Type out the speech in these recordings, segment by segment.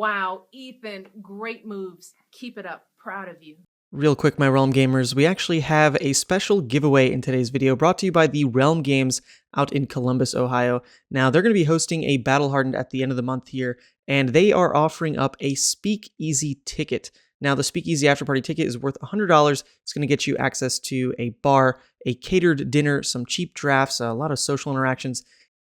Wow, Ethan, great moves. Keep it up. Proud of you. Real quick, my Realm gamers, we actually have a special giveaway in today's video brought to you by the Realm Games out in Columbus, Ohio. Now, they're going to be hosting a Battle Hardened at the end of the month here, and they are offering up a Speakeasy ticket. Now, the Speakeasy After Party ticket is worth $100. It's going to get you access to a bar, a catered dinner, some cheap drafts, a lot of social interactions.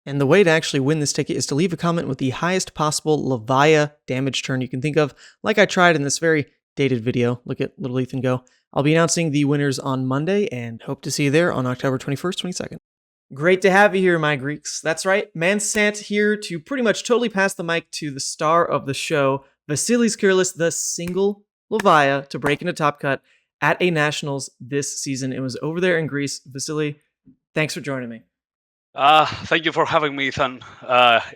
And the way to actually win this ticket is to leave a comment with the highest possible Levia damage turn you can think of, like I tried in this very dated video. Look at little Ethan go. I'll be announcing the winners on Monday and hope to see you there on October 21st, 22nd. Great to have you here, my Greeks. That's right, Mansant here to pretty much totally pass the mic to the star of the show, Vasilis Kirlis, the single Levia to break into Top Cut at a Nationals this season. It was over there in Greece. Vasily, thanks for joining me. Thank you for having me, Ethan.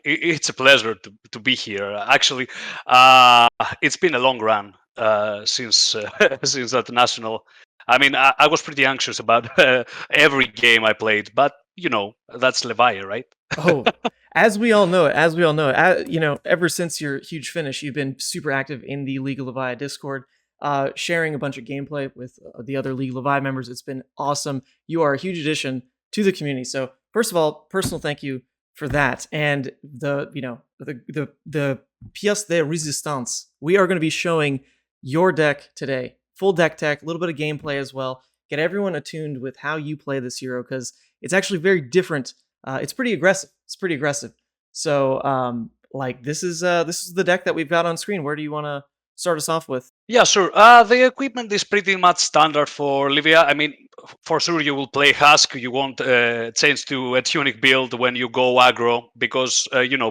It's a pleasure to be here. Actually, it's been a long run since since that national. I mean, I was pretty anxious about every game I played, but you know, that's Levia, right? Oh, as we all know, ever since your huge finish, you've been super active in the League of Levi Discord, sharing a bunch of gameplay with the other League of Levi members. It's been awesome. You are a huge addition to the community. So first of all, personal thank you for that. And the pièce de résistance. We are going to be showing your deck today. Full deck tech, a little bit of gameplay as well. Get everyone attuned with how you play this hero because it's actually very different. It's pretty aggressive. So, this is the deck that we've got on screen. Where do you want to start us off with? Yeah, sure. The equipment is pretty much standard for Levia. I mean, for sure you will play Husk. You won't change to a tunic build when you go aggro because,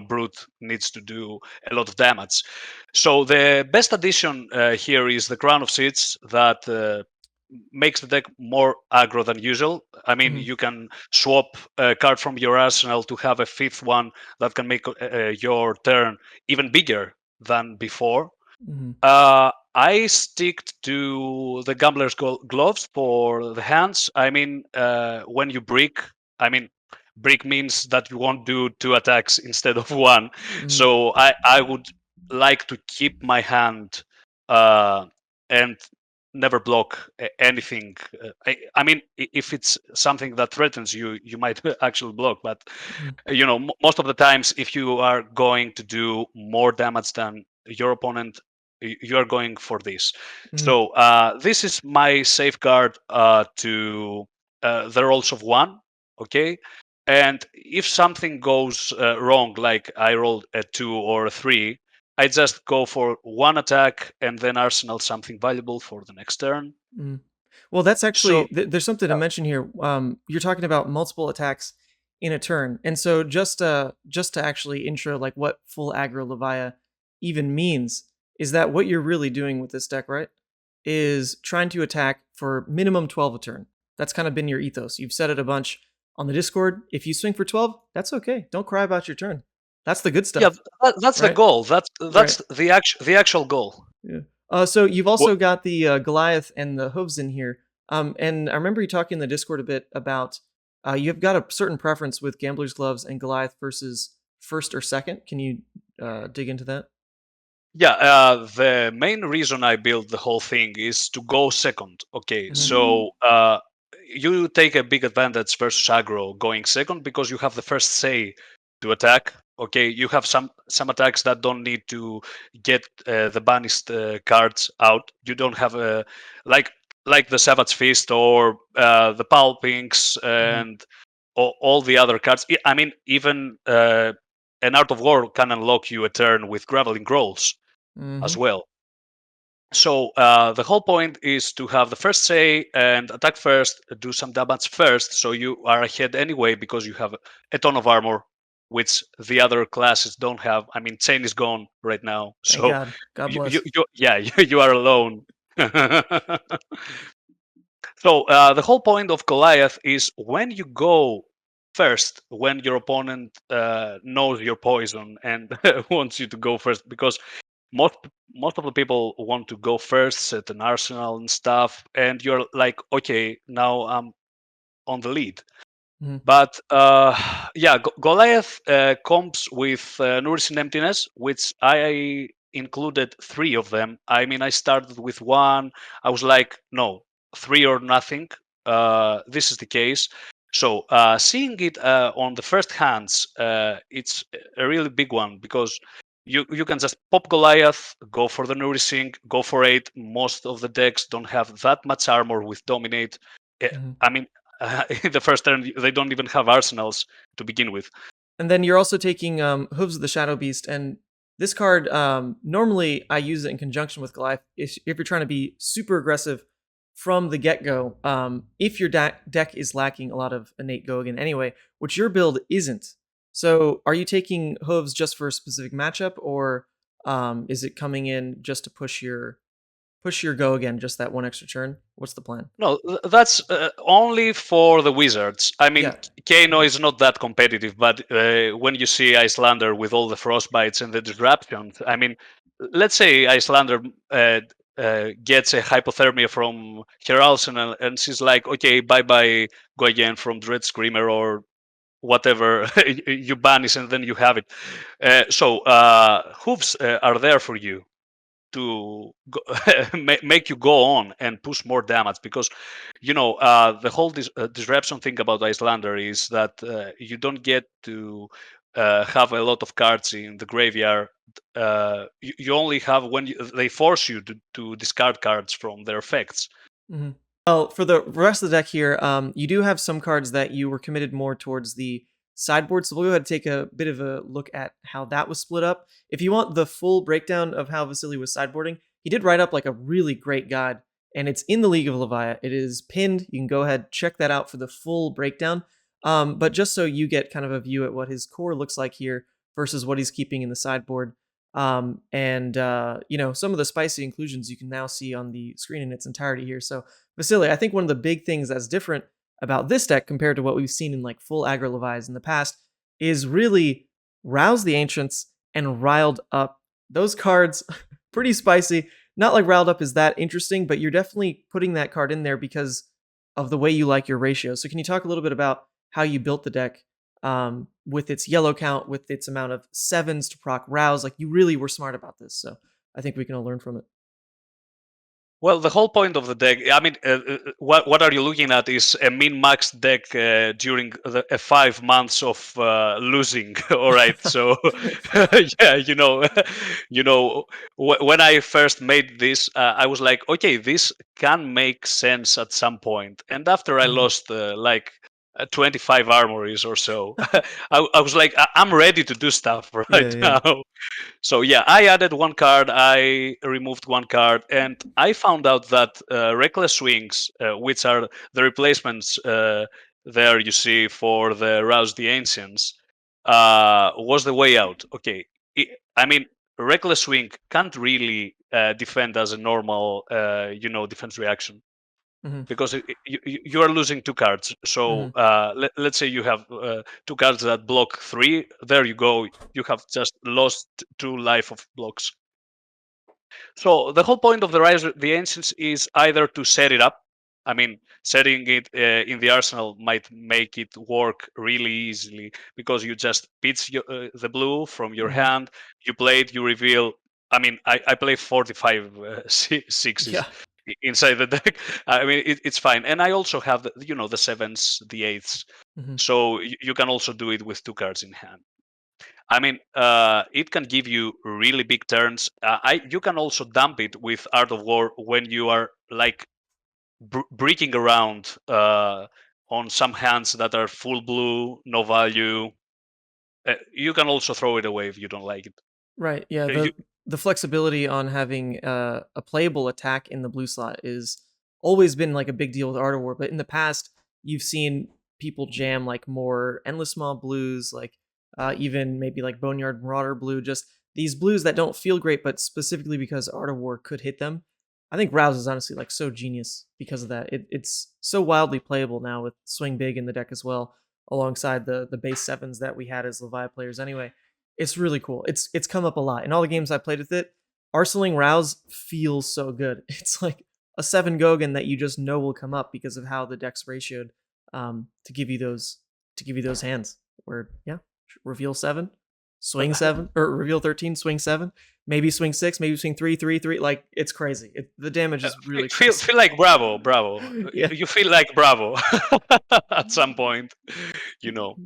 Brute needs to do a lot of damage. So the best addition here is the Crown of Seeds that makes the deck more aggro than usual. I mean, you can swap a card from your arsenal to have a fifth one that can make your turn even bigger than before. I stick to the Gambler's Gloves for the hands. I mean, when you brick, brick means that you won't do 2 attacks instead of 1. So I would like to keep my hand and never block anything. I mean, if it's something that threatens you, you might actually block. But most of the times, if you are going to do more damage than your opponent, you are going for this. So this is my safeguard to the rolls of 1. Okay. And if something goes wrong, like I rolled a 2 or a 3, I just go for 1 attack and then arsenal something valuable for the next turn. Well, that's actually, there's something to mention here. You're talking about multiple attacks in a turn. And so just to actually intro like what full aggro Levia even means, is that what you're really doing with this deck, right? Is trying to attack for minimum 12 a turn. That's kind of been your ethos. You've said it a bunch on the Discord. If you swing for 12, that's okay. Don't cry about your turn. That's the good stuff. Yeah, that's right? The goal. That's right. the actual goal. Yeah. So you've also got the Goliath and the hooves in here. And I remember you talking in the Discord a bit about you've got a certain preference with Gambler's Gloves and Goliath versus first or second. Can you dig into that? Yeah, the main reason I built the whole thing is to go second. Okay, so you take a big advantage versus aggro going second because you have the first say to attack. Okay, you have some attacks that don't need to get the banished cards out. You don't have a like the Savage Fist or the Pulpings and all the other cards. I mean, even an Art of War can unlock you a turn with Graveling Growls as well. So the whole point is to have the first say and attack first, do some damage first, so you are ahead anyway because you have a ton of armor, which the other classes don't have. I mean, Chain is gone right now, so Thank God bless. You are alone. So the whole point of Goliath is when you go first, when your opponent knows your poison and wants you to go first, because most of the people want to go first, set an arsenal and stuff, and you're like, okay, now I'm on the lead. But Goliath comes with Nourishing Emptiness, which I included 3 of them. I mean, I started with one. I was like, no, 3 or nothing. This is the case. So seeing it on the first hands, it's a really big one because you can just pop Goliath, go for the nourishing, go for 8. Most of the decks don't have that much armor with Dominate. I mean, in the first turn, they don't even have arsenals to begin with. And then you're also taking Hooves of the Shadow Beast, and this card, normally I use it in conjunction with Goliath if you're trying to be super aggressive from the get-go, if your deck is lacking a lot of innate go again anyway, which your build isn't. So are you taking Hooves just for a specific matchup, or is it coming in just to push your go again, just that one extra turn? What's the plan? No, that's only for the Wizards. I mean, Yeah. Kano is not that competitive, but when you see Icelander with all the frostbites and the disruptions, I mean, let's say Icelander gets a hypothermia from her arsenal, and she's like, okay, bye bye, go again from Dread Screamer or whatever you banish, and then you have it. So hooves are there for you to go, make you go on and push more damage because the whole disruption thing about Icelander is that you don't get to have a lot of cards in the graveyard. You only have when they force you to discard cards from their effects. Mm-hmm. Well, for the rest of the deck here, you do have some cards that you were committed more towards the sideboard, so we'll go ahead and take a bit of a look at how that was split up. If you want the full breakdown of how Vasily was sideboarding, he did write up like a really great guide, and it's in the League of Levia. It is pinned. You can go ahead, check that out for the full breakdown. But just so you get kind of a view at what his core looks like here versus what he's keeping in the sideboard. Some of the spicy inclusions you can now see on the screen in its entirety here. So Vasily, I think one of the big things that's different about this deck compared to what we've seen in like full aggro Levias in the past is really Rouse the Ancients and Riled Up. Those cards, pretty spicy. Not like Riled Up is that interesting, but you're definitely putting that card in there because of the way you like your ratio. So can you talk a little bit about how you built the deck with its yellow count, with its amount of 7s to proc Rouse? Like, you really were smart about this, so I think we can all learn from it. Well, the whole point of the deck, I mean, what are you looking at is a min-max deck during the 5 months of losing. All right, so yeah, when I first made this, I was like, okay, this can make sense at some point. And after I lost 25 armories or so, I was like, I'm ready to do stuff right Yeah. now. So yeah, I added one card, I removed one card, and I found out that Reckless Swings, which are the replacements there you see for the Rouse the Ancients, was the way out. Okay, I mean, Reckless Swing can't really defend as a normal, defense reaction Mhm. because you are losing 2 cards. So Mhm. let's say you have 2 cards that block 3. There you go. You have just lost 2 life of blocks. So the whole point of the Rise of the Ancients is either to set it up. I mean, setting it in the arsenal might make it work really easily because you just pitch the blue from your Mhm. hand, you play it, you reveal. I mean, I play 45 sixes Yeah. inside the deck. I mean, it's fine. And I also have the sevens, the eights. Mhm. So you can also do it with 2 cards in hand. I mean, it can give you really big turns. You can also dump it with Art of War when you are like breaking around on some hands that are full blue, no value. You can also throw it away if you don't like it. Right. Yeah. You, The flexibility on having a playable attack in the blue slot is always been like a big deal with Art of War. But in the past, you've seen people jam like more endless mob blues, like even maybe like Boneyard Marauder blue, just these blues that don't feel great, but specifically because Art of War could hit them. I think Rouse is honestly like so genius because of that. It's so wildly playable now with Swing Big in the deck as well, alongside the base 7s that we had as Levi players anyway. It's really cool. It's come up a lot. In all the games I played with it, Arseling Rouse feels so good. It's like a 7 Gogan that you just know will come up because of how the deck's ratioed to give you those hands. Where reveal 7. swing 7, or reveal 13, swing 7, maybe swing 6, maybe swing 3, 3, 3. Like, it's crazy. The damage is really crazy. Feel like Bravo. Yeah. You feel like Bravo at some point, you know.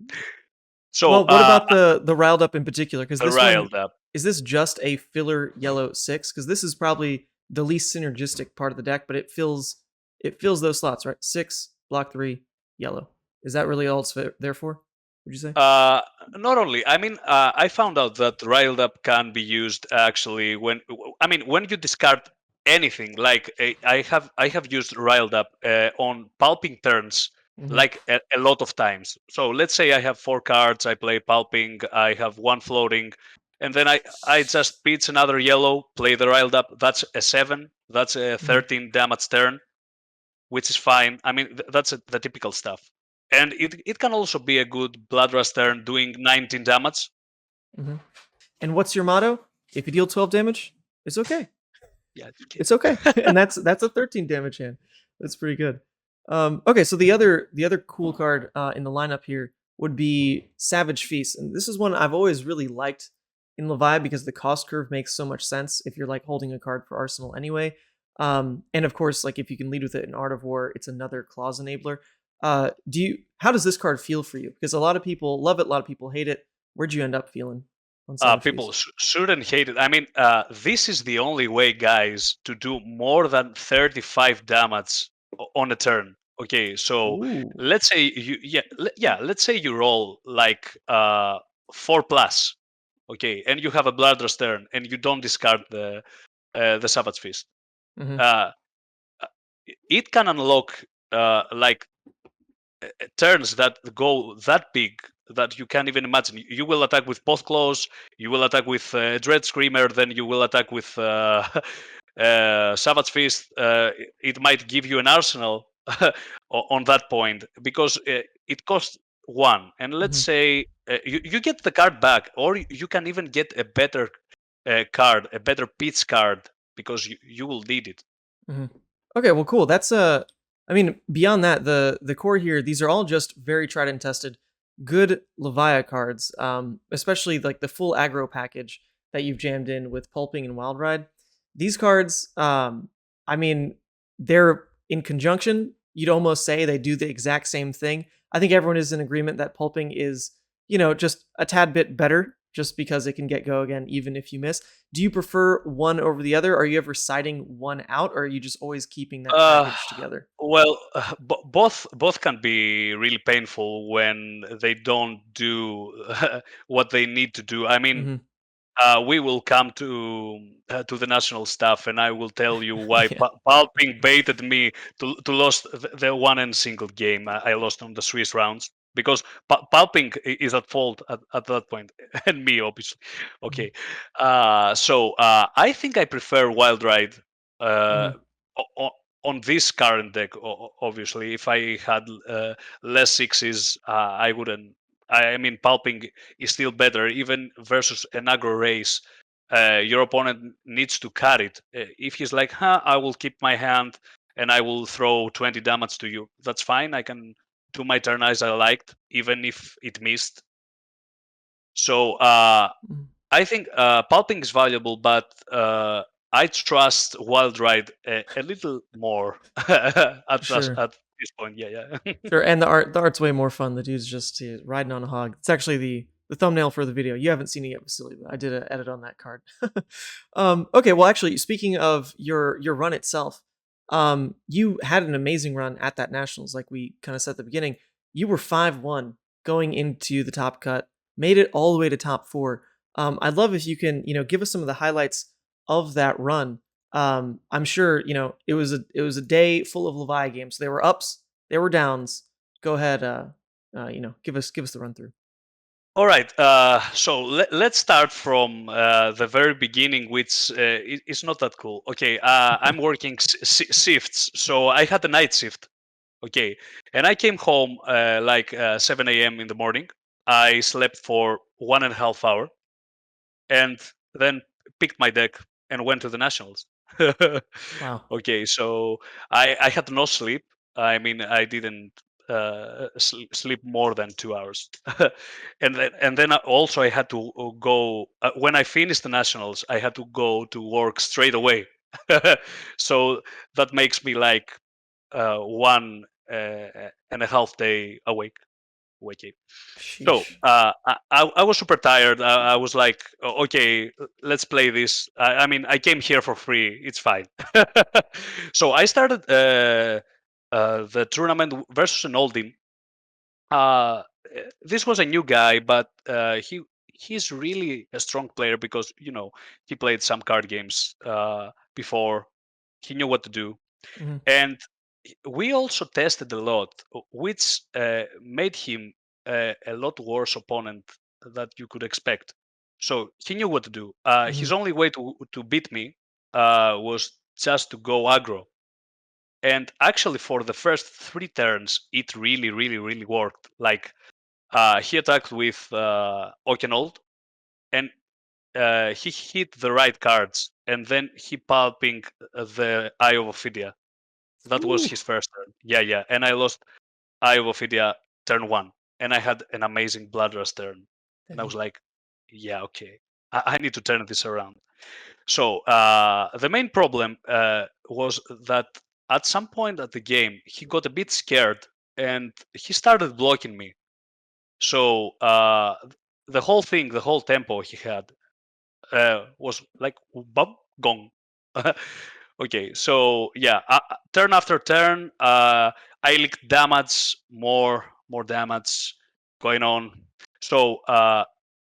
So Well, what about the riled up in particular? Because this one, riled up. is this just a filler yellow 6? Because this is probably the least synergistic part of the deck, but it fills those slots, right? 6, block 3, yellow. Is that really all it's there for? Would you say? Not only, I mean, I found out that riled up can be used actually when you discard anything. Like I have used riled up on pulping turns like a lot of times. So let's say I have 4 cards, I play pulping, I have 1 floating, and then I just pitch another yellow, play the riled up. That's a 7. That's a 13 damage turn, which is fine. I mean, that's the typical stuff. And it can also be a good Bloodrust turn doing 19 damage. And what's your motto? If you deal 12 damage, it's okay. Yeah, it's okay. And that's a 13 damage hand. That's pretty good. Okay, so the other cool card in the lineup here would be Savage Feast. And this is one I've always really liked in Levia because the cost curve makes so much sense if you're like holding a card for Arsenal anyway. And of course, like if you can lead with it in Art of War, it's another clause enabler. How does this card feel for you? Because a lot of people love it, a lot of people hate it. Where'd you end up feeling on Savage people Feast? shouldn't hate it. I mean, this is the only way, guys, to do more than 35 damage on a turn. Okay, so let's say let's say you roll like 4 plus, okay, and you have a Bloodrust turn, and you don't discard the Savage Fist. It can unlock like turns that go that big that you can't even imagine. You will attack with Claws, you will attack with Dread Screamer, then you will attack with Savage Fist. It might give you an arsenal on that point because it costs 1. And let's say you get the card back, or you can even get a better card, a better pitch card, because you will need it. Okay, well, cool. That's I mean, beyond that, the core here, these are all just very tried and tested, good Levia cards. Especially like the full aggro package that you've jammed in with Pulping and Wild Ride. These cards, I mean, they're in conjunction. You'd almost say they do the exact same thing. I think everyone is in agreement that Pulping is, just a tad bit better, just because it can get go again even if you miss. Do you prefer one over the other? Are you ever siding one out, or are you just always keeping that package together? Well, both can be really painful when they don't do what they need to do. I mean, we will come to the national stuff, and I will tell you why Pulping baited me to lose the one and single game I lost on the Swiss rounds, because Pulping is at fault at that point, and me obviously. Okay, so I think I prefer Wild Ride on this current deck. Obviously, if I had less 6s, I wouldn't. I mean, Pulping is still better, even versus an aggro race. Your opponent needs to cut it. If he's like, I will keep my hand and I will throw 20 damage to you, that's fine. I can do my turn as I liked, even if it missed. So I think Pulping is valuable, but I trust Wild Ride a little more at this point. Yeah. Sure, and the art's way more fun. The dude's just riding on a hog. It's actually the thumbnail for the video. You haven't seen it yet, Vasilis, but I did an edit on that card. Okay, well, actually, speaking of your run itself, you had an amazing run at that Nationals, like we kind of said at the beginning. You were 5-1 going into the top cut, made it all the way to top 4. I'd love if you can, give us some of the highlights of that run. I'm sure, it was a day full of Levia games. There were ups, there were downs. Go ahead, give us the run through. All right. So let's start from the very beginning, which is not that cool. Okay. I'm working shifts, so I had a night shift. Okay, and I came home like 7 a.m. in the morning. I slept for 1.5 hours, and then picked my deck and went to the nationals. Wow. Okay, so I had no sleep. I mean, I didn't sleep more than 2 hours. And then also I had to go when I finished the nationals. I had to go to work straight away. So that makes me like 1.5 day awake. Waking. So Sheesh. I was super tired. I was like, okay, let's play this. I mean, I came here for free. It's fine. So I started the tournament versus an oldie. This was a new guy, but he's really a strong player because he played some card games before. He knew what to do, Mhm. and we also tested a lot, which made him a lot worse opponent that you could expect. So he knew what to do. His Mhm. only way to beat me was just to go aggro. And actually, for the first 3 turns, it really, really, really worked. Like he attacked with Okenold, and he hit the right cards, and then he pulping the Eye of Ophidia. That was Ooh. his first turn. Yeah, yeah. And I lost Eye of Ophidia turn 1, and I had an amazing Bloodrust turn. And I Dang. was like, yeah, okay, I need to turn this around. So the main problem was that at some point at the game, he got a bit scared and he started blocking me. So the whole thing, the whole tempo he had was like bum gong. Okay, so yeah, turn after turn, I licked damage, more damage going on. So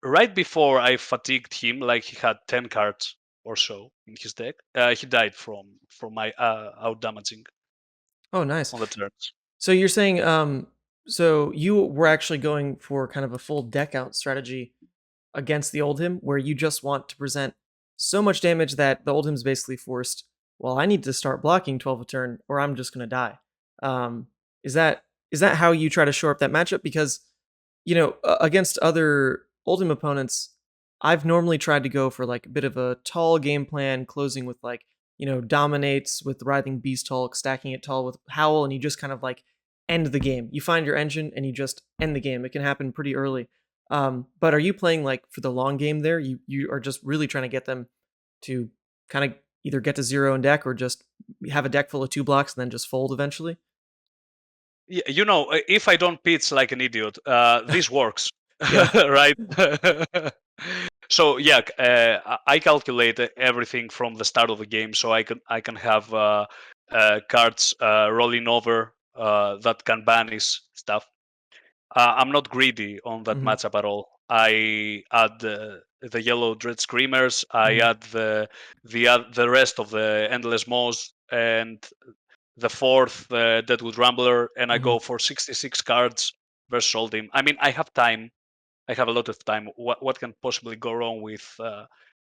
right before I fatigued him, like he had 10 cards or so in his deck, he died from my out damaging Oh, nice. on the turns. So you're saying, so you were actually going for kind of a full deck out strategy against the Oldhim, where you just want to present so much damage that the Oldhim's basically forced, well, I need to start blocking 12 a turn, or I'm just gonna die. Um, is that how you try to shore up that matchup? Because against other Oldhim opponents, I've normally tried to go for like a bit of a tall game plan, closing with like dominates with Writhing Beast Hulk, stacking it tall with Howl, and you just kind of like end the game. You find your engine and you just end the game. It can happen pretty early. But are you playing like for the long game there? You are just really trying to get them to kind of either get to zero in deck or just have a deck full of 2 blocks and then just fold eventually? Yeah, if I don't pitch like an idiot, this works, Yeah. right? So yeah, I calculate everything from the start of the game, so I can have cards rolling over that can banish stuff. I'm not greedy on that Hmm. matchup at all. I add the yellow dread screamers. I Hmm. add the rest of the endless moss and the fourth Deadwood Rambler, and I Hmm. go for 66 cards versus Oldhim. I mean, I have time. I have a lot of time. What can possibly go wrong with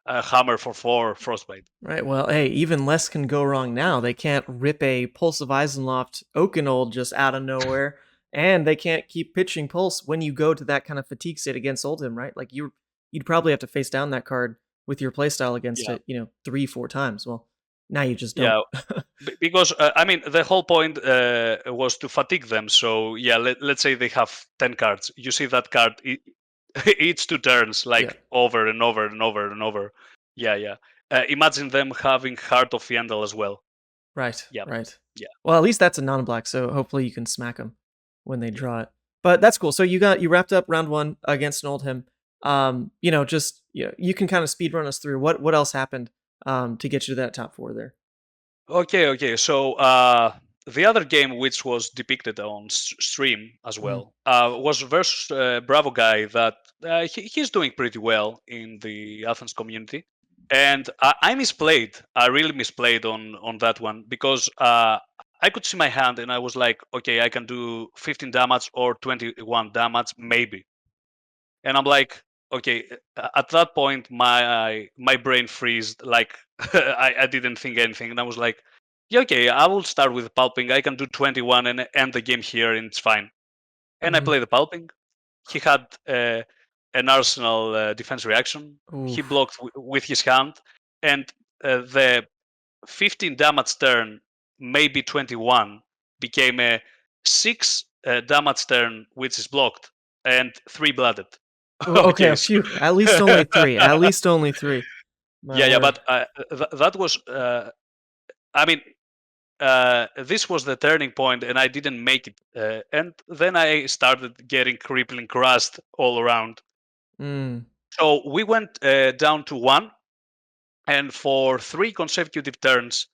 a hammer for 4 frostbite? Right. Well, hey, even less can go wrong now. They can't rip a Pulse of Eisenloft Oakenold just out of nowhere, and they can't keep pitching Pulse when you go to that kind of fatigue state against Oldhim, right? Like you'd probably have to face down that card with your playstyle against Yeah, it, 3, 4 times. Well, now you just don't. yeah. Because I mean, the whole point was to fatigue them. So yeah, let's say they have 10 cards. You see that card each 2 turns, Yeah. like over and over and over and over. Yeah, yeah. Imagine them having Heart of Yandel as well. Right. Yeah, Right. yeah, Well, at least that's a non-black, so hopefully you can smack them when they yeah. draw it. But that's cool. So you wrapped up round one against an Oldhim. Just you can kind of speed run us through what else happened to get you to that top four there. Okay, okay. So the other game, which was depicted on stream as Mm-hmm. well, was versus Bravo guy that he's doing pretty well in the Athens community, and I misplayed. I really misplayed on that one because I could see my hand and I was like, okay, I can do 15 damage or 21 damage maybe, and I'm like, okay. At that point, my brain freezed. Like I didn't think anything, and I was like, yeah, okay, I will start with pulping. I can do 21 and end the game here, and it's fine. And I Mm-hmm. play the pulping. He had an arsenal defense reaction. He Oof. blocked with his hand, and the 15 damage turn, maybe 21, became a 6 damage turn which is blocked, and 3 blooded. Okay, Okay, a few. At least only 3. At least only 3. My yeah, word. but that was. I mean, this was the turning point, and I didn't make it. And then I started getting crippling crust all around. Mm. So we went down to 1, and for 3 consecutive turns,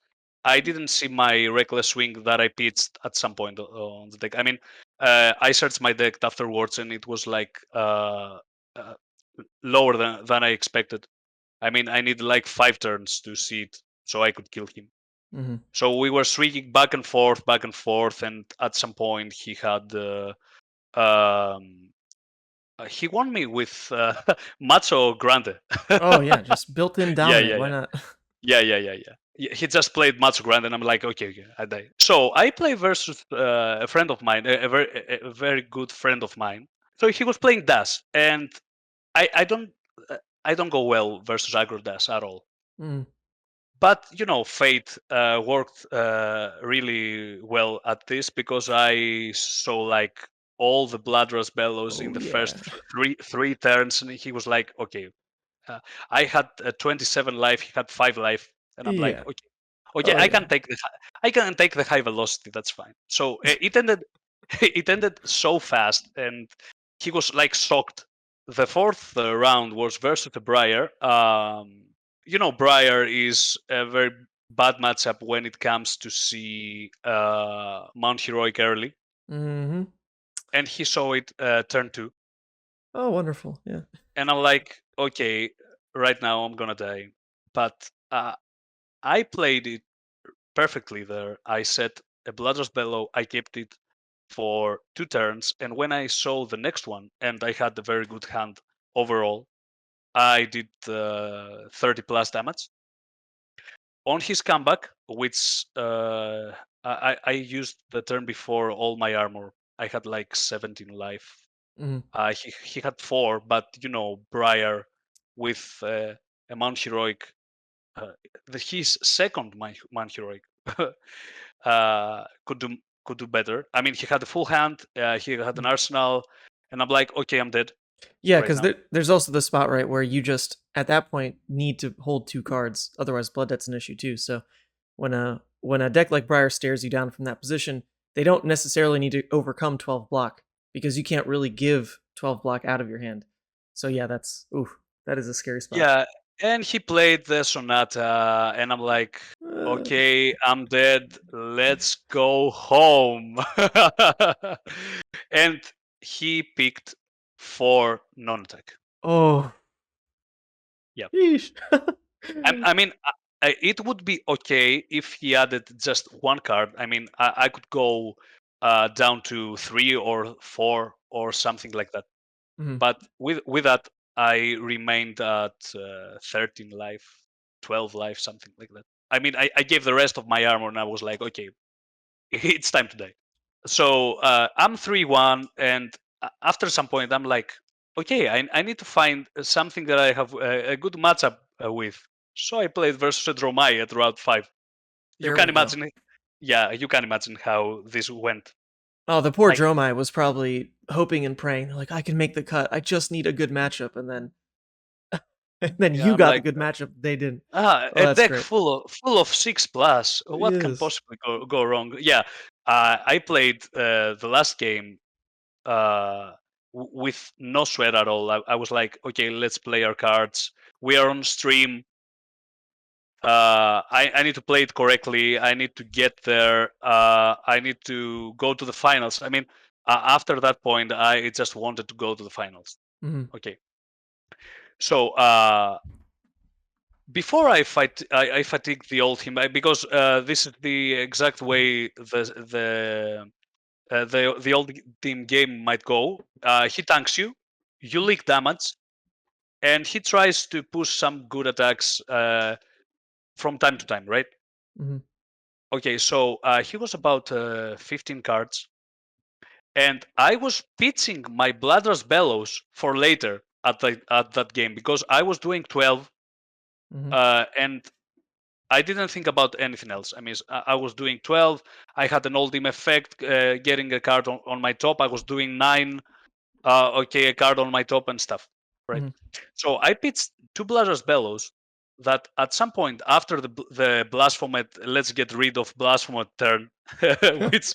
I didn't see my reckless swing that I pitched at some point on the deck. I mean, I searched my deck afterwards, and it was like uh, lower than I expected. I mean, I need like 5 turns to see it, so I could kill him. Mm-hmm. So we were swinging back and forth, and at some point he had he won me with Macho Grande. Oh yeah, just built-in Yeah, dominate. yeah, Why yeah, not? yeah. He just played Macho Grande, and I'm like, okay, I die. So I play versus a friend of mine, a very good friend of mine. So he was playing Dash, and I don't I don't go well versus aggro Dash at all. Mm. But fate worked really well at this, because I saw like all the bloodrust bellows in Oh the yeah. first three turns, and he was like, okay, I had 27 life, he had 5 life, and I'm like, Yeah. okay, Oh yeah. I can take the high velocity, that's fine. So it ended it ended so fast, and he was like shocked. The fourth round was versus the Briar. Briar is a very bad matchup when it comes to see Mount Heroic early, Mm-hmm. and he saw it turn 2, Oh, wonderful. Yeah. and I'm like, okay, right now I'm gonna die. But I played it perfectly there. I set a Bloodlust Bellow, I kept it for 2 turns, and when I saw the next one, and I had a very good hand overall, I did 30 plus damage. On his comeback, which I used the turn before all my armor. I had like 17 life. Mm-hmm. He had 4, but Briar with a Mount Heroic, his second man heroic, could do better. I mean, he had a full hand, he had an arsenal, and I'm like, okay, I'm dead Yeah, right because now. there's also the spot right where you just at that point need to hold 2 cards, otherwise blood debt's an issue too. So when a deck like Briar stares you down from that position, they don't necessarily need to overcome 12 block because you can't really give 12 block out of your hand. So yeah, that is a scary spot. Yeah, and he played the Sonata, and I'm like, Uh, okay, I'm dead. Let's go home. And he picked 4 non-attack. oh, Yeah. yeesh. I mean, it would be okay if he added just 1 card. I mean, I could go down to 3 or 4 or something like that. Mhm. But with that, I remained at 13 life, 12 life, something like that. I mean, I gave the rest of my armor, and I was like, okay, it's time to die. So I'm 3-1, and after some point, I'm like, okay, I need to find something that I have a good matchup with. So I played versus a Dromai at round 5. You There can we go. imagine, yeah, you can imagine how this went. Oh, the poor Like, Dromai was probably hoping and praying, like, I can make the cut. I just need a good matchup, and then and then yeah, you I'm got the like, good matchup. They didn't. Oh, a that's deck great. full of 6 plus. What can Yes. possibly go wrong? Yeah, I played the last game with no sweat at all. I was like, okay, let's play our cards. We are on stream. I need to play it correctly. I need to get there. I need to go to the finals. I mean, after that point, I just wanted to go to the finals. Mhm. Okay, so before I fatigue the old him, because this is the exact way the old team game might go. He tanks you, you leak damage, and he tries to push some good attacks from time to time, right? Mhm. Okay, so he was about 15 cards, and I was pitching my Bloodlust Bellows for later at that game, because I was doing 12, Mhm. and I didn't think about anything else. I mean, I was doing 12. I had an Oldhim effect, getting a card on my top. I was doing 9. Okay, a card on my top and stuff, right? So I pitched 2 Blazers Bellows that at some point after the Blasphemet, let's get rid of Blasphemet turn, which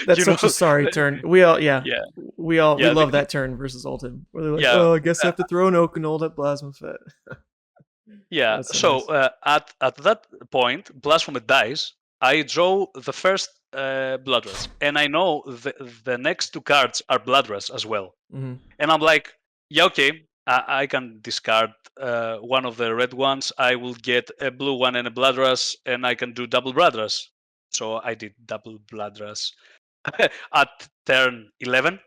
That's such a sorry turn. We all, yeah, yeah, we yeah, love that turn versus Ultim. Where they're like, yeah, oh, I guess I have to throw an Oakanold at Plasmafet. yeah. That's So nice. at that point, Blasphemet dies. I draw the first Bloodrust, and I know the next 2 cards are Bloodrust as well. Mm-hmm. And I'm like, yeah, okay, I can discard one of the red ones. I will get a blue one and a Bloodrust, and I can do double Bloodrust. So I did double Bloodrust at turn 11,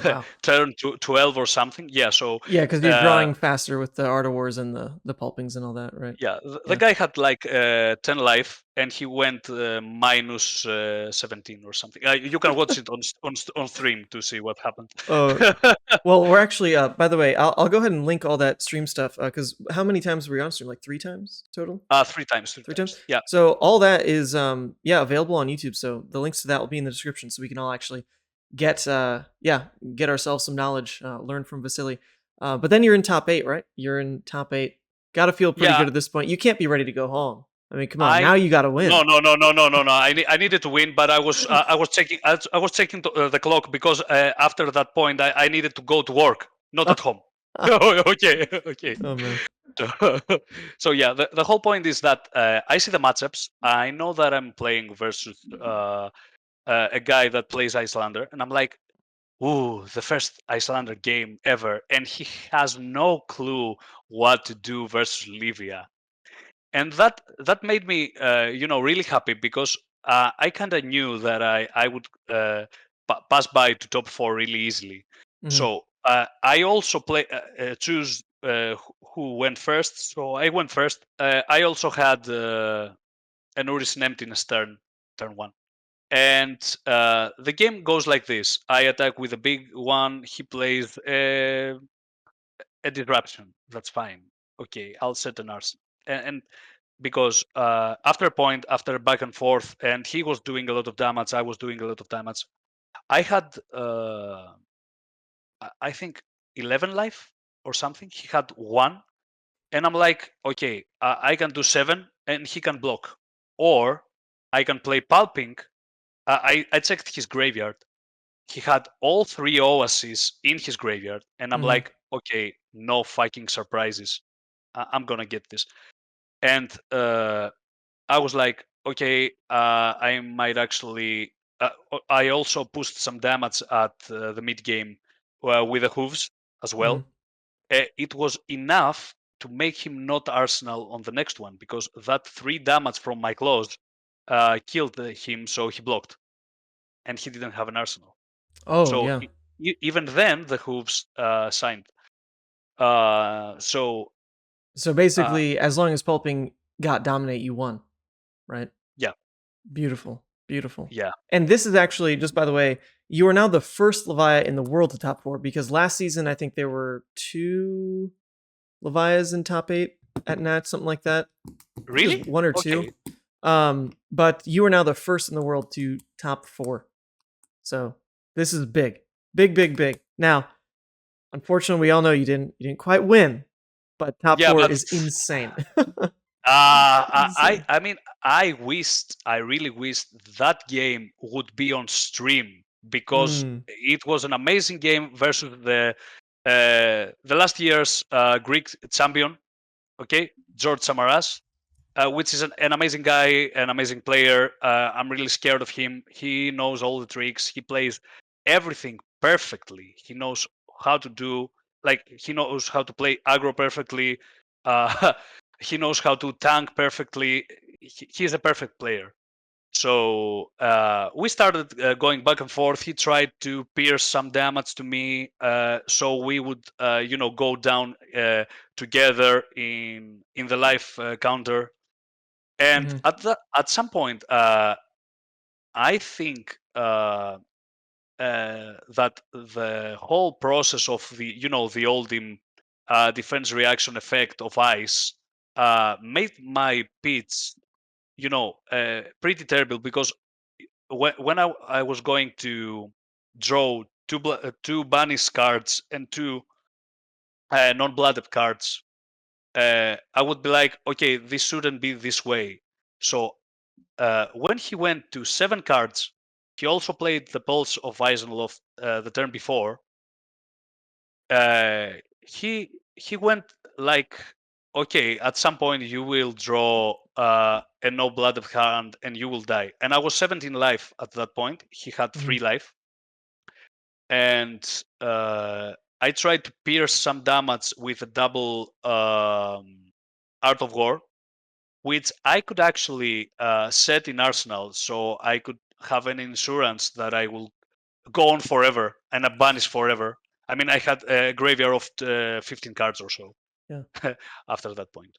Wow. turn 12 or something. Yeah, so Yeah, because you're drawing faster with the Art of Wars and the pulpings and all that, right? yeah, the guy had like 10 life, and he went minus 17 or something. You can watch it on stream to see what happened. Well, we're actually, by the way, I'll go ahead and link all that stream stuff, because how many times were you on stream? Like 3 times total? 3 times. 3 3 times. times? Yeah. So all that is, available on YouTube. So the links to that will be in the description, so we can all actually get ourselves some knowledge, learn from Vasily. But then you're in top 8, right? You're in top 8. Got to feel pretty good at this point. You can't be ready to go home. I mean, come on, now you got to win. No. I needed to win, but I was checking. I was checking the clock because after that point, I needed to go to work, not at home. Okay. Oh man. So yeah, the whole point is that I see the matchups. I know that I'm playing versus a guy that plays Icelander, and I'm like, ooh, the first Icelander game ever, and he has no clue what to do versus Levia. And that made me really happy because I kind of knew that I would pass by to top 4 really easily. So I also choose who went first. So I went first. I also had an Urizen Emptiness turn 1. And the game goes like this: I attack with a big one. He plays a disruption. That's fine. Okay, I'll set an arsenal. And because after a point, after back and forth, and he was doing a lot of damage, I was doing a lot of damage. I had, I think, 11 life or something. He had 1, and I'm like, okay, I can do 7, and he can block, or I can play pulping. I checked his graveyard. He had all 3 oases in his graveyard, and I'm like, okay, no fucking surprises. I'm gonna get this. And I was like, okay, I might actually. I also pushed some damage at the mid game with the hooves as well. It was enough to make him not Arsenal on the next one because that 3 damage from my claws killed him, so he blocked, and he didn't have an Arsenal. Oh So yeah. even then, the hooves signed. So basically, as long as pulping got dominate, you won, right? yeah, Beautiful. yeah. And this is actually, just by the way, you are now the first Levia in the world to top 4, because last season I think there were 2 Levias in top 8 at Nats, something like that. Really? Just 1 or 2. Okay. But you are now the first in the world to top 4. So this is big. Big. Now, unfortunately, we all know you didn't quite win, but top 4 is insane. I mean, I really wished that game would be on stream because it was an amazing game versus the last year's Greek champion, okay, George Samaras, which is an amazing guy, an amazing player. I'm really scared of him. He knows all the tricks. He plays everything perfectly. He knows how to do, like, he knows how to play aggro perfectly. He knows how to tank perfectly. He's a perfect player. So we started going back and forth. He tried to pierce some damage to me, so we would, go down together in the life counter. And at some point, I think that the whole process of the Oldhim defense reaction effect of ice made my pits, pretty terrible because when I was going to draw two Banis cards and two non-blooded cards, I would be like, okay, this shouldn't be this way. So when he went to 7 cards, he also played the Pulse of Weisenloft the turn before. He went like, okay, at some point you will draw a no-blooded hand and you will die. And I was 17 life at that point. He had 3 life. And I tried to pierce some damage with a double Art of War, which I could actually set in Arsenal, so I could have an insurance that I will go on forever and a banish forever. I mean, I had a graveyard of 15 cards or so. Yeah. After that point.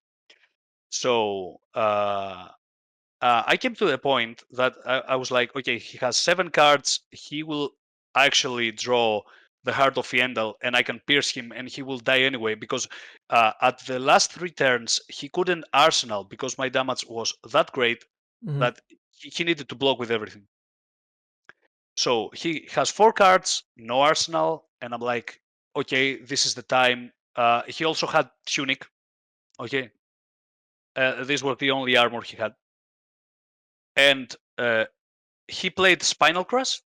So I came to the point that I was like, okay, he has 7 cards. He will actually draw the Heart of Yendel, and I can pierce him, and he will die anyway. Because at the last 3 turns, he couldn't Arsenal because my damage was that great that he needed to block with everything. So he has 4 cards, no Arsenal, and I'm like, okay, this is the time. He also had Tunic. Okay, this was the only armor he had. And he played Spinal Crush.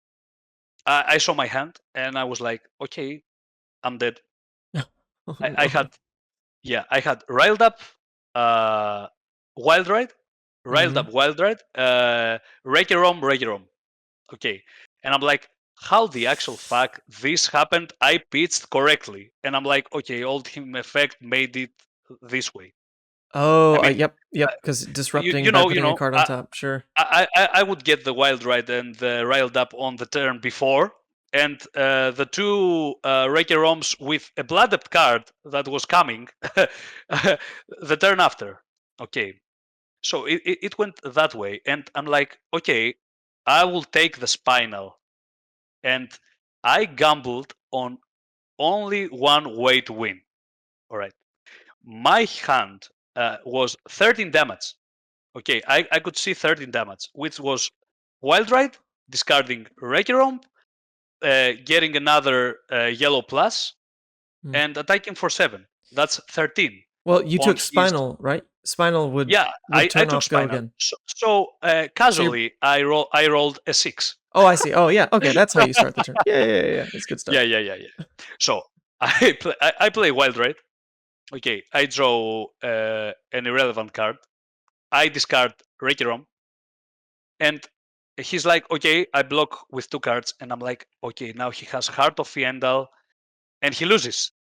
I saw my hand and I was like, okay, I'm dead. I had Riled Up, Wild Ride, Wild Ride, Regerom. Okay. And I'm like, how the actual fuck this happened? I pitched correctly. And I'm like, okay, Old Him effect made it this way. Oh, I mean, yep, because disrupting you by know, putting a card on top, sure. I would get the Wild Ride and the Riled Up on the turn before, and the 2 Regeroms with a Blooded card that was coming the turn after. Okay, so it went that way, and I'm like, okay, I will take the Spinal, and I gambled on only one way to win. All right, my hand was 13 damage. Okay, I could see 13 damage, which was Wild Ride, discarding Regerom, getting another yellow plus, and attacking for 7. That's 13. Well, you On took his... Spinal, right? Spinal would I turn took off Go Spinal. again. So casually, I rolled a 6. Oh, I see. Oh, yeah. Okay, that's how you start the turn. Yeah. That's good stuff. Yeah. So I play Wild Ride. Okay, I draw an irrelevant card. I discard Regerom. And he's like, okay, I block with 2 cards. And I'm like, okay, now he has Heart of Fiendal and he loses.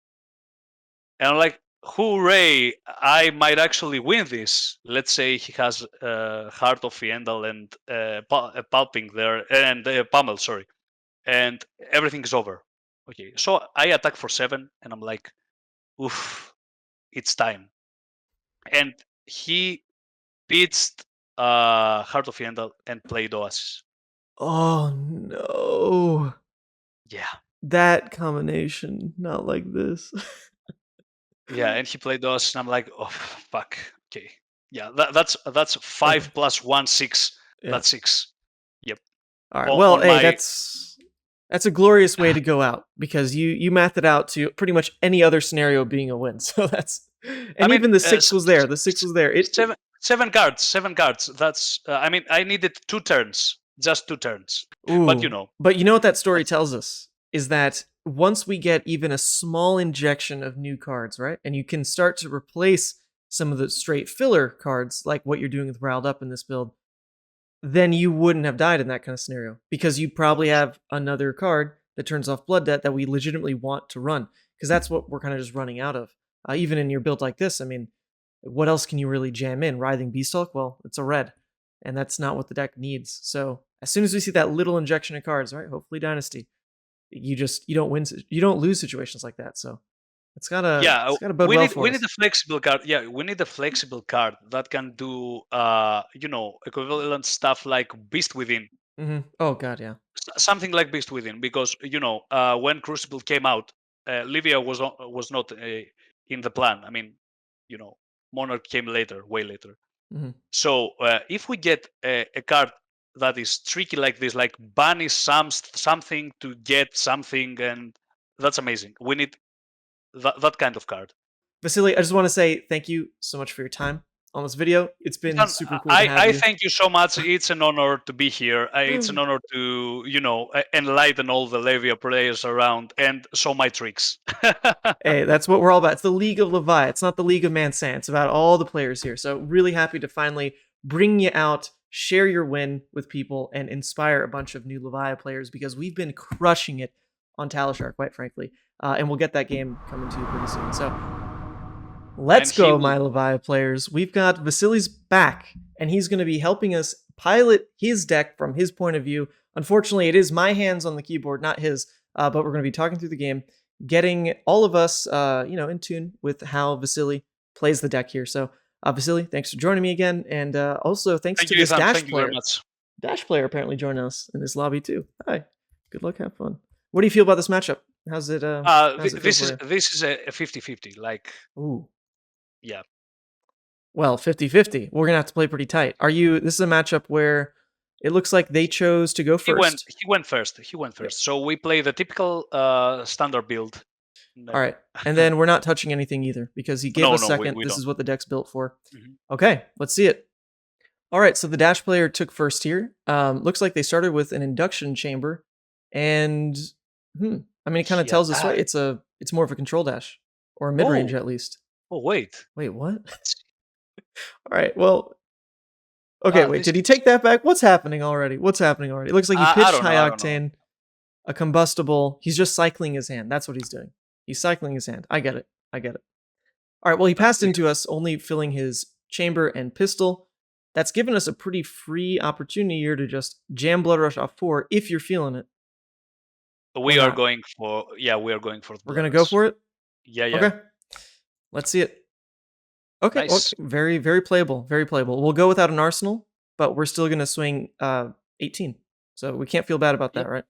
And I'm like, hooray, I might actually win this. Let's say he has Heart of Fiendal and Pulping there, and Pummel, sorry. And everything is over. Okay, so I attack for 7, and I'm like, oof, it's time. And he pitched Heart of Fiendal and played Oasis. Oh, no. Yeah. That combination, not like this. Yeah, and he played Oasis, and I'm like, oh, fuck. Okay. Yeah, that's 5 plus 1, 6. Yeah. That's 6. Yep. All right. Well, hey, that's a glorious way to go out because you mathed it out to pretty much any other scenario being a win. So that's even the 6 was there. The 6 was there. Seven cards. That's I mean, I needed 2 turns, just 2 turns. Ooh, but you know what that story tells us is that once we get even a small injection of new cards, right, and you can start to replace some of the straight filler cards, like what you're doing with Riled Up in this build, then you wouldn't have died in that kind of scenario because you probably have another card that turns off Blood Debt that we legitimately want to run because that's what we're kind of just running out of. Even in your build like this, I mean, what else can you really jam in? Writhing Beastalk? Well, it's a red, and that's not what the deck needs. So as soon as we see that little injection of cards, right? Hopefully Dynasty, you don't lose situations like that. So it's gotta bode well for us. We need a flexible card. Yeah, we need a flexible card that can do equivalent stuff like Beast Within. Oh god, yeah. Something like Beast Within, because when Crucible came out, Levia was not in the plan. I mean, Monarch came later, way later. Mhm. So if we get a card that is tricky like this, like banish something to get something, and that's amazing. We need that kind of card. Vasily, I just want to say thank you so much for your time on this video. It's been Ethan, super cool to have I you. thank you so much. It's an honor to be here. It's an honor to, enlighten all the Levia players around and show my tricks. Hey, that's what we're all about. It's the League of Levia. It's not the League of Mansan. It's about all the players here. So really happy to finally bring you out, share your win with people, and inspire a bunch of new Levia players because we've been crushing it on Talishar, quite frankly. And we'll get that game coming to you pretty soon. So let's go, my Levia players. We've got Vasilis back, and he's going to be helping us pilot his deck from his point of view. Unfortunately, it is my hands on the keyboard, not his, but we're going to be talking through the game, getting all of us, in tune with how Vasily plays the deck here. So, Vasily, thanks for joining me again, and also thanks to this Dash player. Very much. Dash player apparently joining us in this lobby too. Hi, good luck, have fun. What do you feel about this matchup? How's it? This is a 50-50. Like, ooh, yeah. Well, 50-50. We're gonna have to play pretty tight. This is a matchup where it looks like they chose to go first. He went first. Yep. So we play the typical standard build. All right, and then we're not touching anything either because he gave us second. This is what the deck's built for. Mm-hmm. Okay, let's see it. All right, so the Dash player took first here. Looks like they started with an induction chamber, and I mean, it kind of tells us right. It's more of a control dash or a mid range at least. Oh wait, what? All right, well. Okay, wait, did he take that back? What's happening already? It looks like he pitched High Octane, a combustible. He's just cycling his hand. That's what he's doing. He's cycling his hand. I get it. All right, well, he passed into us, only filling his chamber and pistol. That's given us a pretty free opportunity here to just jam Blood Rush off 4 if you're feeling it. We are going for We're going to go for it? Yeah. Okay. Let's see it. Okay, nice. Well, very, very playable. Very playable. We'll go without an arsenal, but we're still going to swing 18. So we can't feel bad about that, right?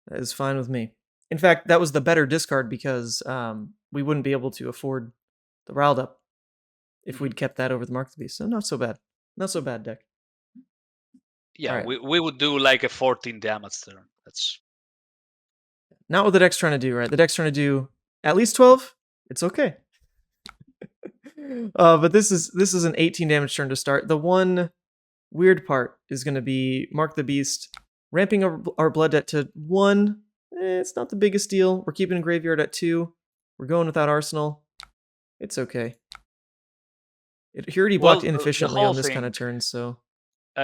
That is fine with me. In fact, that was the better discard because we wouldn't be able to afford the riled up if we'd kept that over the Mark of the Beast. So not so bad. Not so bad deck. Yeah, right. we would do like a 14 damage turn. That's not what the deck's trying to do, right? The deck's trying to do at least 12. It's okay. But this is an 18 damage turn to start. The one weird part is going to be Mark the Beast, ramping our blood debt to 1. It's not the biggest deal. We're keeping Graveyard at 2. We're going without Arsenal. It's okay. He already blocked inefficiently on this kind of turn, so...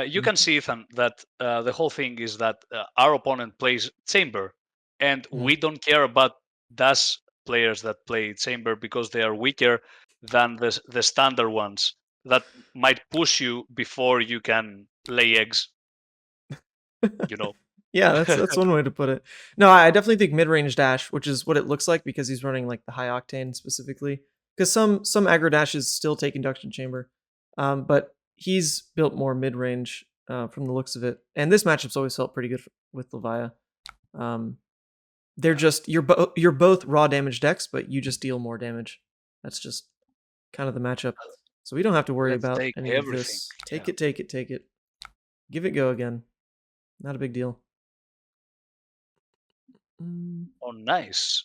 you can see, Ethan, that the whole thing is that our opponent plays Chamber, and we don't care about Dash players that play Chamber because they are weaker than the standard ones that might push you before you can lay eggs. Yeah, that's one way to put it. No, I definitely think mid-range Dash, which is what it looks like because he's running like the High Octane specifically. Because some aggro dashes still take Induction Chamber, but he's built more mid-range from the looks of it. And this matchup's always felt pretty good with Levia. They're just you're both raw damage decks, but you just deal more damage. That's just kind of the matchup. So we don't have to worry about any of this. Take it. Give it go again. Not a big deal. Oh, nice.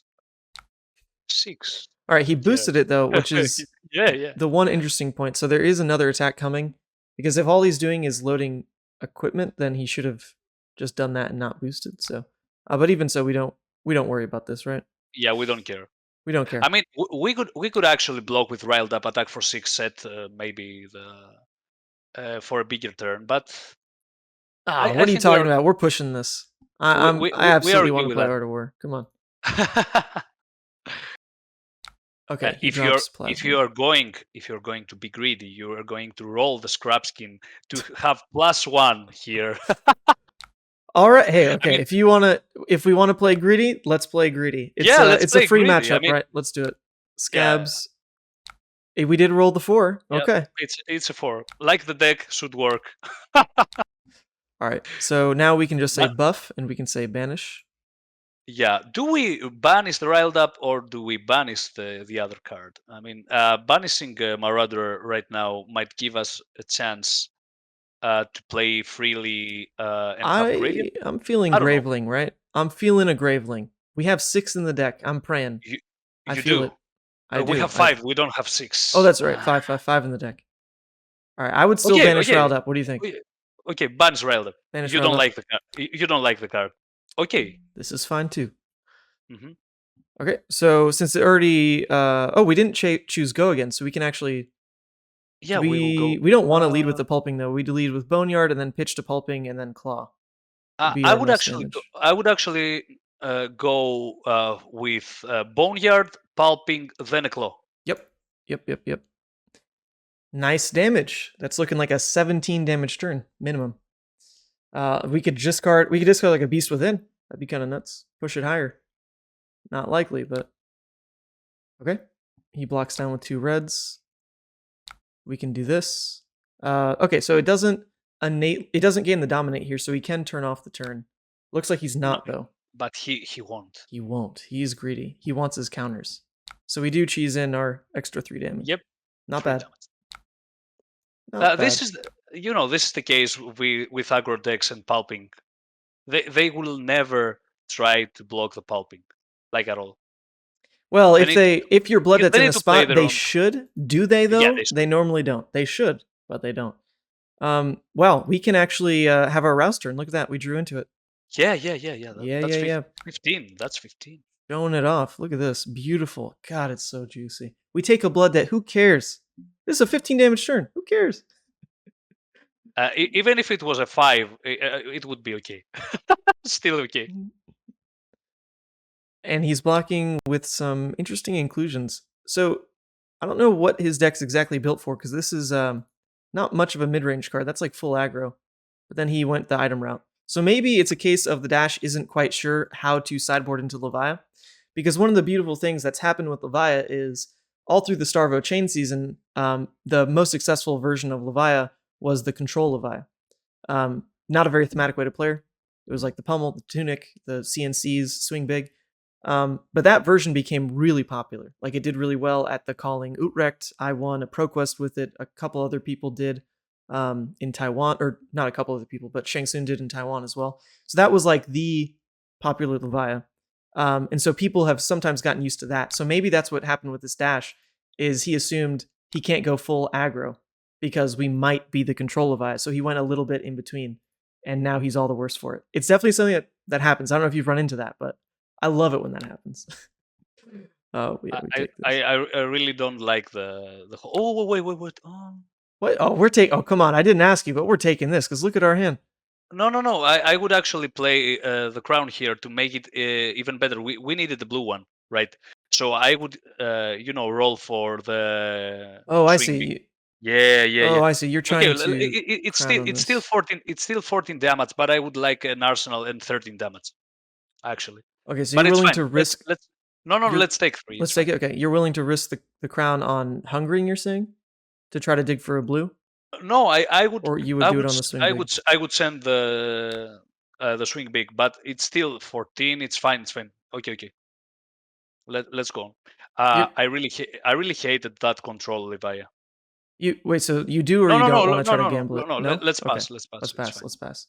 6. All right, he boosted it though, which is yeah. the one interesting point. So there is another attack coming because if all he's doing is loading equipment, then he should have just done that and not boosted. So, but even so, we don't worry about this, right? Yeah, we don't care. We don't care. I mean, we could actually block with riled up attack for 6 set maybe for a bigger turn, but what are you talking about? We're pushing this. I absolutely want to play Art of War. Come on. Okay. If you're going to be greedy, you are going to roll the scrap skin to have +1 here. All right. Hey, okay. I mean, if we want to play greedy, let's play greedy. It's a free matchup, right? Let's do it. Scabs. Yeah. We did roll the 4. Yeah, okay. It's a 4. Like the deck should work. All right. So now we can just say buff and we can say banish. Yeah. Do we banish the riled up or do we banish the other card? I mean, banishing Marauder right now might give us a chance to play freely and have Gradient. I'm feeling I don't know. Graveling, right? I'm feeling a Graveling. We have 6 in the deck. I'm praying. You, I you feel do. it. I We do. have 5. We don't have 6. Oh, that's right. 5 in the deck. All right. I would still Okay. banish Okay. Riled Up. What do you think? Okay. Banish riled up. Banish You Riled don't Up. like the card. You don't like the card. Okay. This is fine too. Hmm. Okay. So since it already, oh, we didn't choose Go again, so we can actually. Yeah, we will go. We don't want to lead with the pulping though. We lead with Boneyard and then pitch to pulping and then Claw. Would be I our would most actually. damage. I would actually go with Boneyard, Pulping, then a Claw. Yep. Nice damage. That's looking like a 17 damage turn minimum. We could discard like a Beast Within. That'd be kind of nuts. Push it higher. Not likely, but okay. He blocks down with 2 reds. We can do this. Okay, so it doesn't gain the dominate here, so he can turn off the turn. Looks like he's not though. But he won't. He won't. He's greedy. He wants his counters. So we do cheese in our extra 3 damage. Yep. Not bad. Not bad. This is this is the case with aggro decks and pulping. They will never try to block the pulping, like at all. Well, if your blood that's in a spot, they should. Do they though? Yeah, they normally don't. They should, but they don't. Well, we can actually have our rouse turn. Look at that. We drew into it. Yeah. Yeah. 15. That's 15. Showing it off. Look at this. Beautiful. God, it's so juicy. We take a blood that. Who cares? This is a 15 damage turn. Who cares? Even if it was a 5, it would be okay. Still okay. And he's blocking with some interesting inclusions. So I don't know what his deck's exactly built for, because this is not much of a mid-range card. That's like full aggro. But then he went the item route. So maybe it's a case of the Dash isn't quite sure how to sideboard into Levia. Because one of the beautiful things that's happened with Levia is all through the Starvo chain season, the most successful version of Levia was the control Levia. Not a very thematic way to play. It was like the pummel, the tunic, the CNCs, swing big. But that version became really popular. Like it did really well at the calling Utrecht. I won a ProQuest with it. A couple other people did in Taiwan, or not a couple other people, but Shang Tsung did in Taiwan as well. So that was like the popular Levia. And so people have sometimes gotten used to that. So maybe that's what happened with this Dash, is he assumed he can't go full aggro because we might be the control Levia. So he went a little bit in between, and now he's all the worse for it. It's definitely something that happens. I don't know if you've run into that, but I love it when that happens. Oh, yeah, we take this. I really don't like the whole. Oh, wait. What? Oh, we're taking. Oh, come on! I didn't ask you, but we're taking this because look at our hand. No. I would actually play the crown here to make it even better. We needed the blue one, right? So I would, roll for the. Oh, I see. Yeah. Oh, I see. You're trying to. It's still 14. It's still 14 damage, but I would like an arsenal and 13 damage, actually. Okay, so you're willing to risk. Let's take 3. Let's take it. Okay, you're willing to risk the crown on hungering. You're saying to try to dig for a blue. No, I would. Or you would do it on the swing. I would send the swing big, but it's still 14. It's fine. Okay. Let's go. I really hated that control, Levia. You wait. So you do, or you don't want to try to gamble it? No. Let's pass. Let's pass.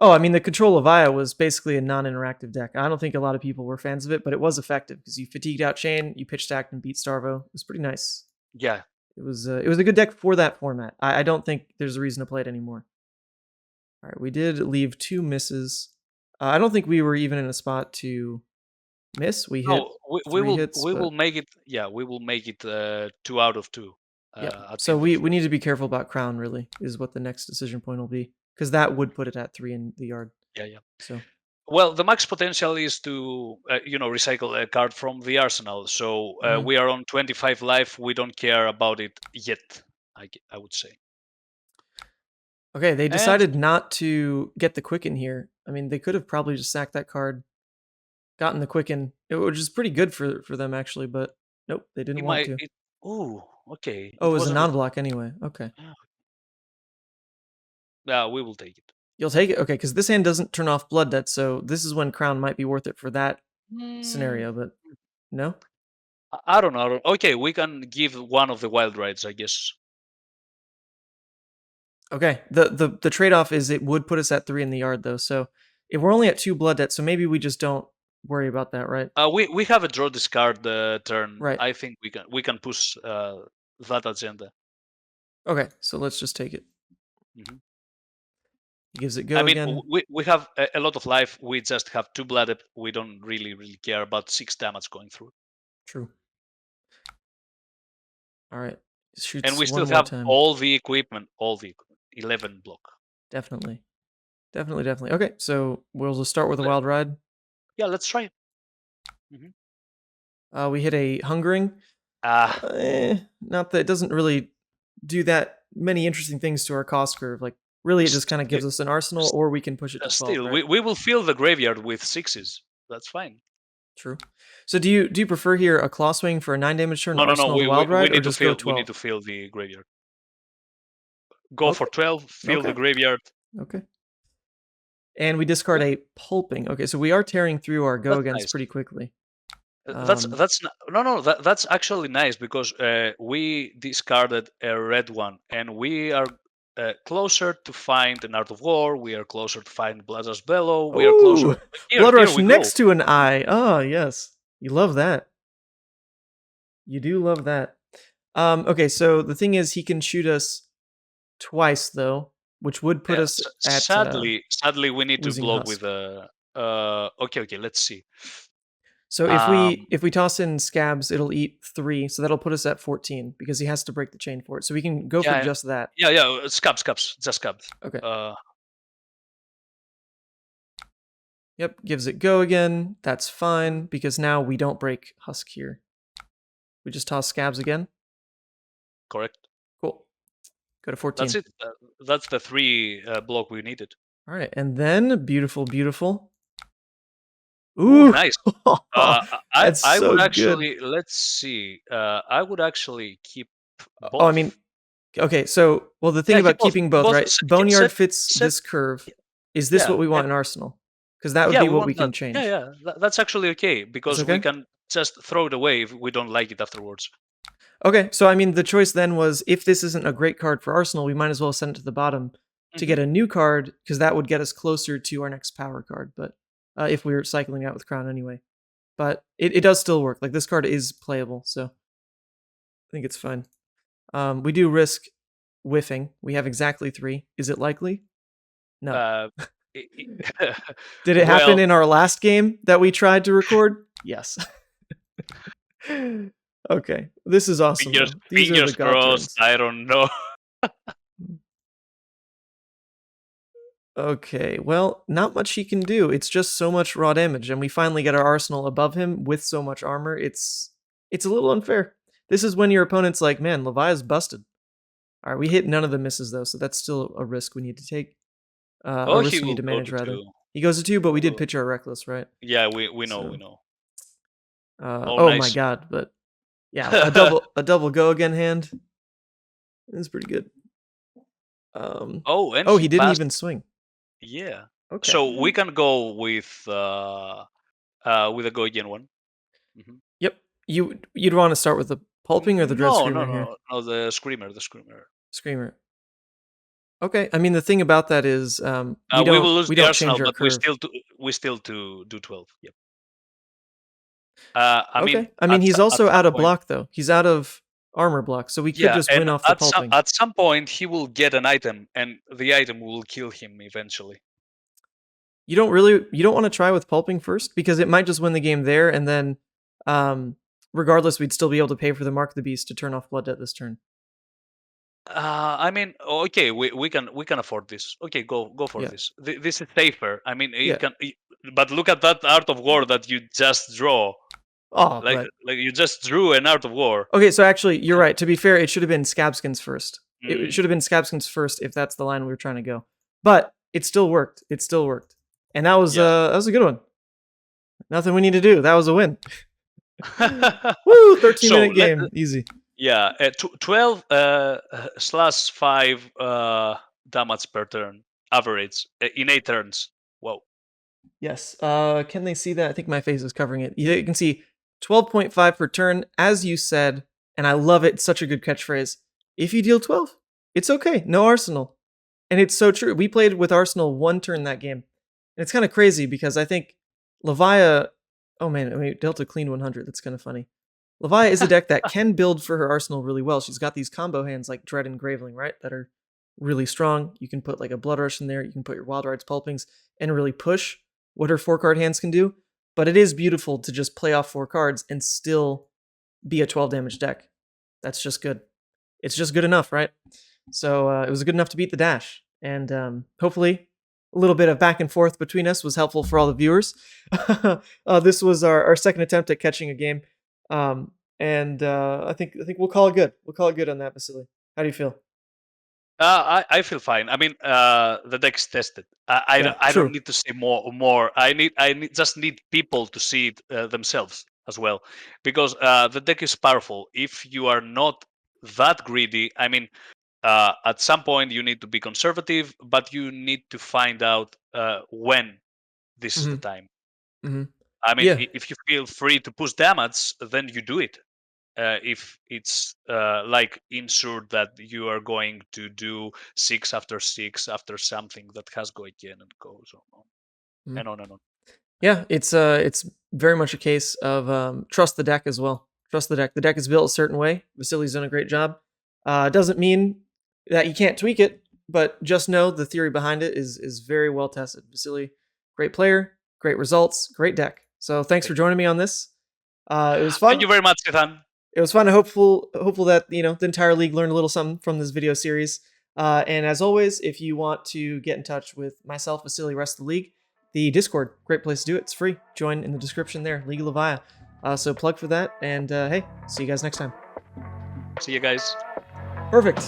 Oh, I mean, the control Levia was basically a non-interactive deck. I don't think a lot of people were fans of it, but it was effective because you fatigued out Chain, you pitch stacked and beat Starvo. It was pretty nice. Yeah. It was a good deck for that format. I don't think there's a reason to play it anymore. All right, we did leave 2 misses. I don't think we were even in a spot to miss. We hit. We will make it. Yeah, we will make it 2 out of 2. Yeah. So we need to be careful about crown. Really, is what the next decision point will be, because that would put it at 3 in the yard. Yeah. So. Well, the max potential is to recycle a card from the arsenal. So we are on 25 life. We don't care about it yet. I would say. Okay, they decided not to get the Quicken here. I mean, they could have probably just sacked that card, gotten the Quicken, which is pretty good for them actually, but nope, they didn't want to. Okay. Oh, it was a non-block anyway. Okay. Yeah, we will take it. You'll take it? Okay, because this hand doesn't turn off Blood Debt, so this is when Crown might be worth it for that scenario, but no? I don't know. Okay, we can give one of the wild rides, I guess. Okay, the trade-off is it would put us at 3 in the yard, though, so if we're only at 2 Blood Debt, so maybe we just don't worry about that, right? We have a draw discard turn. Right. I think we can push that agenda. Okay, so let's just take it. Mm-hmm. Gives it go again. We have a lot of life. We just have 2 blooded. We don't really care about 6 damage going through. True. All right. Shoots and we still one more have time. all the equipment. 11 block. Definitely. Okay, so we'll just start with a wild ride. Yeah, let's try it. Mm-hmm. We hit a hungering. Not that it doesn't really do that many interesting things to our cost curve. Like, really, it just kind of gives us an arsenal, or we can push it to 12. Still, right? we will fill the graveyard with 6s. That's fine. True. So do you prefer here a claw swing for a 9 damage turn? No. Wild ride, we need or just to fill. go 12? We need to fill the graveyard. Go for 12. Fill the graveyard. Okay. And we discard a pulping. Okay, so we are tearing through our go against pretty quickly. That's actually nice because we discarded a red one, and we are closer to find an Art of War. We are closer to find Blazar's Bellow. We are closer. Blood Rush next to an eye. Oh yes, you love that. You do love that. Okay, so the thing is, he can shoot us twice though, which would put us at. Sadly, we need to block Husk. with a. Okay. Let's see. So if we toss in Scabs, it'll eat 3, so that'll put us at 14 because he has to break the chain for it. So we can go for just that. Yeah. Scabs, just Scabs. Okay. Yep, gives it go again. That's fine because now we don't break Husk here. We just toss Scabs again. Correct. Cool. Go to 14. That's it. That's the 3 block we needed. All right, and then beautiful. Ooh, nice. I would actually good. Let's see. I would actually keep both. Oh, I mean, okay. So, well, the thing about keeping both, right? Boneyard fits this curve. Is this what we want in Arsenal? Because that would be what we can change. Yeah. That's actually okay because we can just throw it away if we don't like it afterwards. Okay, so I mean, the choice then was if this isn't a great card for Arsenal, we might as well send it to the bottom to get a new card because that would get us closer to our next power card. But if we were cycling out with Crown anyway. But it does still work. Like, this card is playable, so I think it's fine. We do risk whiffing. We have exactly 3. Is it likely? No. Did it happen in our last game that we tried to record? Yes. Okay, this is awesome. Fingers crossed. I don't know. Okay, well, not much he can do. It's just so much raw damage, and we finally get our arsenal above him with so much armor. It's a little unfair. This is when your opponent's like, man, Levia's busted. All right, we hit none of the misses, though, so that's still a risk we need to take. A risk we need to manage, rather. He goes to 2, but we did pitch our Reckless, right? Yeah, we know, so. we know. Nice. My god, but yeah, a double go again hand. It's pretty good. He didn't even swing. Yeah. Okay. So we can go with a go again one. Mm-hmm. Yep. You'd want to start with the pulping or the dread screamer here? No, the screamer. Screamer. Okay. I mean, the thing about that is we will lose the arsenal, change our but curve. we still do 12. Yep. I mean, he's also out of block though. He's out of armor block, so we could just win off the pulping. At some point, he will get an item, and the item will kill him eventually. You don't want to try with pulping first because it might just win the game there, and then, regardless, we'd still be able to pay for the Mark of the Beast to turn off Blood Debt this turn. I mean, okay, we can afford this. Okay, go for this. This is safer. I mean, but look at that Art of War that you just draw. Oh, like you just drew an Art of War. Okay, so actually, you're right. To be fair, it should have been Scabskins first. It should have been Scabskins first if that's the line we were trying to go. But it still worked. And that was a good one. Nothing we need to do. That was a win. Woo! 13-minute game, easy. Yeah, 12/5 damage per turn. average in 8 turns. Whoa. Yes. Can they see that? I think my face is covering it. You can see 12.5 per turn, as you said, and I love it. It's such a good catchphrase. If you deal 12, it's okay. No Arsenal. And it's so true. We played with Arsenal 1 turn that game. And it's kind of crazy because I think Levia. Oh man, I mean, Delta clean 100. That's kind of funny. Levia is a deck that can build for her Arsenal really well. She's got these combo hands like Dread and Graveling, right? That are really strong. You can put like a Blood Rush in there. You can put your Wild Rides, Pulpings, and really push what her 4-card hands can do. But it is beautiful to just play off 4 cards and still be a 12 damage deck. That's just good. It's just good enough, right? So it was good enough to beat the Dash. And hopefully a little bit of back and forth between us was helpful for all the viewers. This was our second attempt at catching a game. I think we'll call it good. We'll call it good on that, Vasily. How do you feel? I feel fine. I mean, the deck's tested. I true. don't need to say more. I just need people to see it themselves as well, because the deck is powerful. If you are not that greedy, I mean, at some point you need to be conservative, but you need to find out when this is the time. Mm-hmm. I mean, Yeah. if you feel free to push damage, then you do it. If it's like ensured that you are going to do 6 after 6 after something that has go again and goes on and on and on. Yeah, it's very much a case of trust the deck as well. Trust the deck. The deck is built a certain way. Vasily's done a great job. Doesn't mean that you can't tweak it, but just know the theory behind it is very well tested. Vasily, great player, great results, great deck. So thanks for joining me on this. It was fun. Thank you very much, Ethan. It was fun and hopeful that the entire league learned a little something from this video series. And as always, if you want to get in touch with myself, Vasily, rest of the league, the Discord, great place to do it. It's free. Join in the description there, League of Levia. So plug for that, and hey, see you guys next time. See you guys. Perfect.